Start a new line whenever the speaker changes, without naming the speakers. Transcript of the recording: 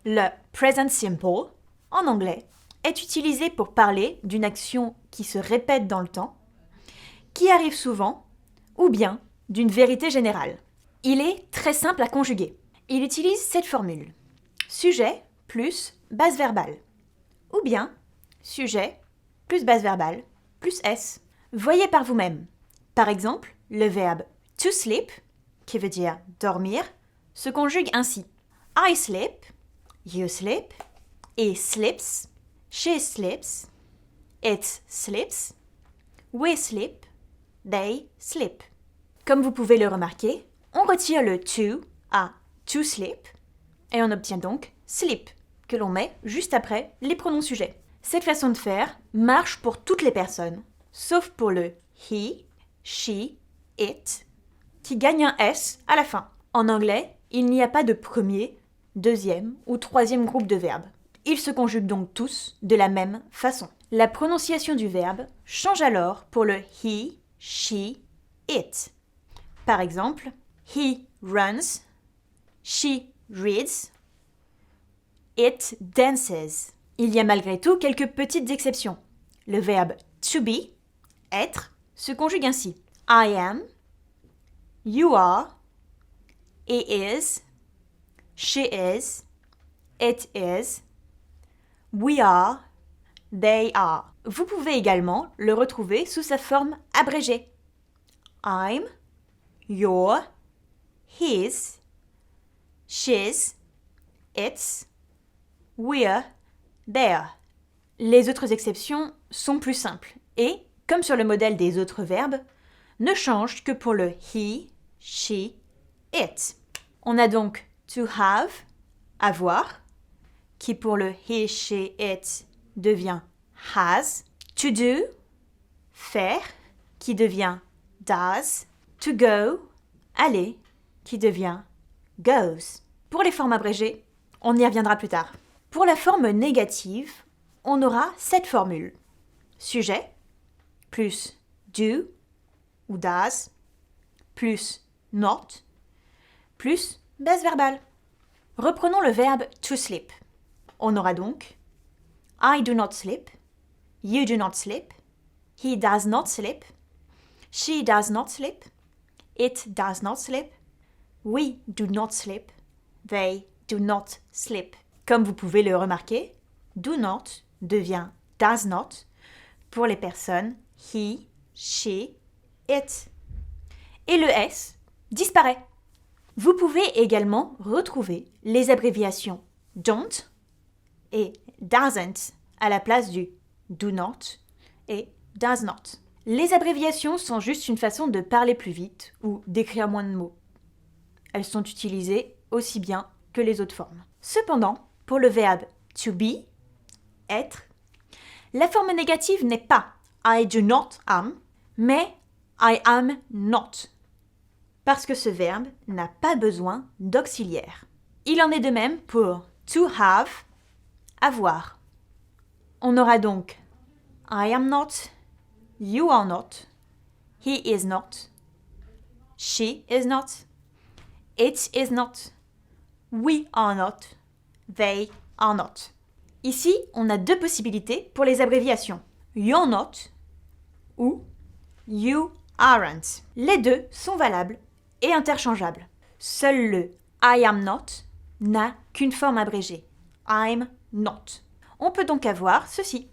Le present simple, en anglais, est utilisé pour parler d'une action qui se répète dans le temps, qui arrive souvent, ou bien d'une vérité générale. Il est très simple à conjuguer. Il utilise cette formule. Sujet plus base verbale. Ou bien sujet plus base verbale plus S. Voyez par vous-même. Par exemple, le verbe to sleep, qui veut dire dormir, se conjugue ainsi. I sleep, you sleep, he sleeps, she sleeps, it sleeps, we sleep, they sleep. Comme vous pouvez le remarquer, on retire le to à to sleep et on obtient donc sleep, que l'on met juste après les pronoms sujets. Cette façon de faire marche pour toutes les personnes, sauf pour le he, she, it, qui gagne un S à la fin. En anglais, il n'y a pas de premier, deuxième ou troisième groupe de verbes. Ils se conjuguent donc tous de la même façon. La prononciation du verbe change alors pour le he, she, it. Par exemple, he runs, she reads, it dances. Il y a malgré tout quelques petites exceptions. Le verbe to be, être, se conjugue ainsi. I am, you are, he is, she is, it is, we are, they are. Vous pouvez également le retrouver sous sa forme abrégée. I'm, you're, his, she's, it's, we're, they're. Les autres exceptions sont plus simples et, comme sur le modèle des autres verbes, ne changent que pour le he, she, it. On a donc to have, avoir, qui pour le he, she, it devient has. To do, faire, qui devient does. To go, aller, qui devient goes. Pour les formes abrégées, on y reviendra plus tard. Pour la forme négative, on aura cette formule. Sujet, plus do ou does, plus not, plus base verbale. Reprenons le verbe to sleep. On aura donc I do not sleep, you do not sleep, he does not sleep, she does not sleep, it does not sleep, we do not sleep, they do not sleep. Comme vous pouvez le remarquer, do not devient does not pour les personnes he, she, it. Et le S disparaît. Vous pouvez également retrouver les abréviations don't et doesn't à la place du do not et does not. Les abréviations sont juste une façon de parler plus vite ou d'écrire moins de mots. Elles sont utilisées aussi bien que les autres formes. Cependant, pour le verbe to be, être, la forme négative n'est pas I do not am, mais I am not, parce que ce verbe n'a pas besoin d'auxiliaire. Il en est de même pour to have, avoir. On aura donc I am not, you are not, he is not, she is not, it is not, we are not, they are not. Ici, on a deux possibilités pour les abréviations. You're not ou you aren't. Les deux sont valables et interchangeables. Seul le I am not n'a qu'une forme abrégée. I'm not. On peut donc avoir ceci.